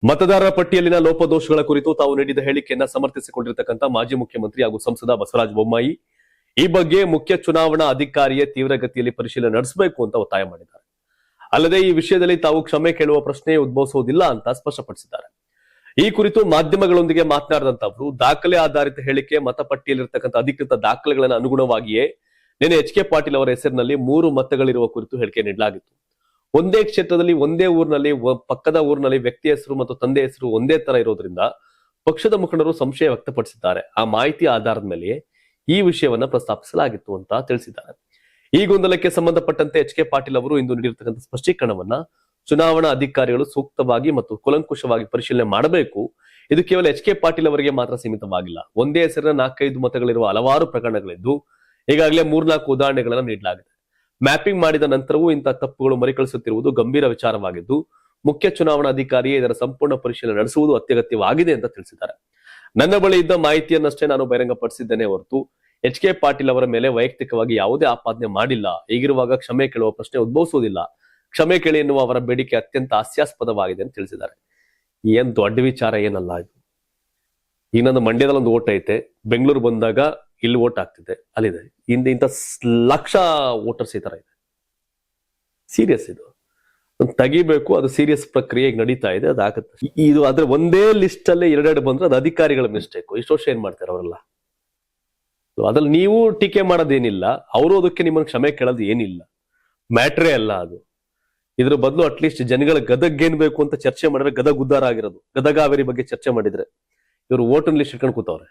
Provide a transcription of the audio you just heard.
ಮತದಾರರ ಪಟ್ಟಿಯಲ್ಲಿನ ಲೋಪದೋಷಗಳ ಕುರಿತು ತಾವು ನೀಡಿದ ಹೇಳಿಕೆಯನ್ನ ಸಮರ್ಥಿಸಿಕೊಂಡಿರತಕ್ಕಂತ ಮಾಜಿ ಮುಖ್ಯಮಂತ್ರಿ ಹಾಗೂ ಸಂಸದ ಬಸವರಾಜ ಬೊಮ್ಮಾಯಿ ಈ ಬಗ್ಗೆ ಮುಖ್ಯ ಚುನಾವಣಾ ಅಧಿಕಾರಿಯೇ ತೀವ್ರಗತಿಯಲ್ಲಿ ಪರಿಶೀಲನೆ ನಡೆಸಬೇಕು ಅಂತ ಒತ್ತಾಯ ಮಾಡಿದ್ದಾರೆ. ಅಲ್ಲದೆ ಈ ವಿಷಯದಲ್ಲಿ ತಾವು ಕ್ಷಮೆ ಕೇಳುವ ಪ್ರಶ್ನೆ ಉದ್ಭವಿಸುವುದಿಲ್ಲ ಅಂತ ಸ್ಪಷ್ಟಪಡಿಸಿದ್ದಾರೆ. ಈ ಕುರಿತು ಮಾಧ್ಯಮಗಳೊಂದಿಗೆ ಮಾತನಾಡಿದಂತ ಅವರು ದಾಖಲೆ ಆಧಾರಿತ ಹೇಳಿಕೆ ಮತಪಟ್ಟಿಯಲ್ಲಿರತಕ್ಕಂಥ ಅಧಿಕೃತ ದಾಖಲೆಗಳನ್ನು ಅನುಗುಣವಾಗಿಯೇ ನಿನ್ನೆ ಎಚ್.ಕೆ. ಪಾಟೀಲ್ ಅವರ ಹೆಸರಿನಲ್ಲಿ 3 ಮತಗಳಿರುವ ಕುರಿತು ಹೇಳಿಕೆ ನೀಡಲಾಗಿತ್ತು. ಒಂದೇ ಕ್ಷೇತ್ರದಲ್ಲಿ ಒಂದೇ ಊರಿನಲ್ಲಿ ಪಕ್ಕದ ಊರಿನಲ್ಲಿ ವ್ಯಕ್ತಿ ಹೆಸರು ಮತ್ತು ತಂದೆ ಹೆಸರು ಒಂದೇ ತರ ಇರೋದ್ರಿಂದ ಪಕ್ಷದ ಮುಖಂಡರು ಸಂಶಯ ವ್ಯಕ್ತಪಡಿಸಿದ್ದಾರೆ. ಆ ಮಾಹಿತಿ ಆಧಾರದ ಮೇಲೆ ಈ ವಿಷಯವನ್ನ ಪ್ರಸ್ತಾಪಿಸಲಾಗಿತ್ತು ಅಂತ ತಿಳಿಸಿದ್ದಾರೆ. ಈ ಗೊಂದಲಕ್ಕೆ ಸಂಬಂಧಪಟ್ಟಂತೆ ಎಚ್.ಕೆ. ಪಾಟೀಲ್ ಅವರು ಇಂದು ನೀಡಿರತಕ್ಕಂಥ ಸ್ಪಷ್ಟೀಕರಣವನ್ನ ಚುನಾವಣಾ ಅಧಿಕಾರಿಗಳು ಸೂಕ್ತವಾಗಿ ಮತ್ತು ಕೂಲಂಕುಷವಾಗಿ ಪರಿಶೀಲನೆ ಮಾಡಬೇಕು. ಇದು ಕೇವಲ ಎಚ್.ಕೆ. ಪಾಟೀಲ್ ಅವರಿಗೆ ಮಾತ್ರ ಸೀಮಿತವಾಗಿಲ್ಲ. ಒಂದೇ ಹೆಸರಿನ 4-5 ಮತಗಳಿರುವ ಹಲವಾರು ಪ್ರಕರಣಗಳಿದ್ದು ಈಗಾಗಲೇ 3-4 ಉದಾಹರಣೆಗಳನ್ನು ನೀಡಲಾಗಿದೆ. ಮ್ಯಾಪಿಂಗ್ ಮಾಡಿದ ನಂತರವೂ ಇಂತಹ ತಪ್ಪುಗಳು ಮರುಕಳಿಸುತ್ತಿರುವುದು ಗಂಭೀರ ವಿಚಾರವಾಗಿದ್ದು ಮುಖ್ಯ ಚುನಾವಣಾ ಅಧಿಕಾರಿಯೇ ಇದರ ಸಂಪೂರ್ಣ ಪರಿಶೀಲನೆ ನಡೆಸುವುದು ಅತ್ಯಗತ್ಯವಾಗಿದೆ ಅಂತ ತಿಳಿಸಿದ್ದಾರೆ. ನನ್ನ ಬಳಿ ಇದ್ದ ಮಾಹಿತಿಯನ್ನಷ್ಟೇ ನಾನು ಬಹಿರಂಗಪಡಿಸಿದ್ದೇನೆ ಹೊರತು ಎಚ್.ಕೆ. ಪಾಟೀಲ್ ಅವರ ಮೇಲೆ ವೈಯಕ್ತಿಕವಾಗಿ ಯಾವುದೇ ಆಪಾದನೆ ಮಾಡಿಲ್ಲ. ಹೀಗಿರುವಾಗ ಕ್ಷಮೆ ಕೇಳುವ ಪ್ರಶ್ನೆ ಉದ್ಭವಿಸುವುದಿಲ್ಲ. ಕ್ಷಮೆ ಕೇಳಿ ಎನ್ನುವ ಅವರ ಬೇಡಿಕೆ ಅತ್ಯಂತ ಹಾಸ್ಯಾಸ್ಪದವಾಗಿದೆ ಅಂತ ತಿಳಿಸಿದ್ದಾರೆ. ಏನ್ ದೊಡ್ಡ ವಿಚಾರ ಏನಲ್ಲ ಇದು. ಈಗ ನಂದು ಮಂಡ್ಯದಲ್ಲಿ ಒಂದು ಓಟ್ ಐತೆ, ಬೆಂಗಳೂರು ಬಂದಾಗ ಇಲ್ಲಿ ಓಟ್ ಆಗ್ತಿದೆ, ಅಲ್ಲಿದೆ. ಇಂಥ ಲಕ್ಷ ವೋಟರ್ಸ್ ಈ ತರ ಇದೆ. ಸೀರಿಯಸ್ ಇದು ತೆಗಿಬೇಕು. ಅದು ಸೀರಿಯಸ್ ಪ್ರಕ್ರಿಯೆ ನಡೀತಾ ಇದೆ. ಅದಾಗುತ್ತೆ. ಇದು ಆದ್ರೆ ಒಂದೇ ಲಿಸ್ಟ್ ಅಲ್ಲೇ 2 ಬಂದ್ರೆ ಅದು ಅಧಿಕಾರಿಗಳ ಮಿಸ್ಟೇಕ್. ಇಷ್ಟು ವರ್ಷ ಏನ್ ಮಾಡ್ತಾರೆ ಅವರೆಲ್ಲ. ಅದ್ರಲ್ಲಿ ನೀವು ಟೀಕೆ ಮಾಡೋದೇನಿಲ್ಲ, ಅವರು ಅದಕ್ಕೆ ನಿಮ್ಮನ್ನು ಕ್ಷಮೆ ಕೇಳೋದು ಏನಿಲ್ಲ. ಮ್ಯಾಟ್ರೇ ಅಲ್ಲ ಅದು. ಇದ್ರ ಬದಲು ಅಟ್ಲೀಸ್ಟ್ ಜನಗಳ ಗದಗ್ ಏನ್ ಬೇಕು ಅಂತ ಚರ್ಚೆ ಮಾಡಿದ್ರೆ ಗದಗ್ ಉದ್ದಾರ ಆಗಿರೋದು. ಗದಗ ಹಾವೇರಿ ಬಗ್ಗೆ ಚರ್ಚೆ ಮಾಡಿದ್ರೆ ಇವರು ವೋಟನ್ ಲಿಸ್ಟ್ ಇಟ್ಕೊಂಡು ಕೂತವ್ರೆ.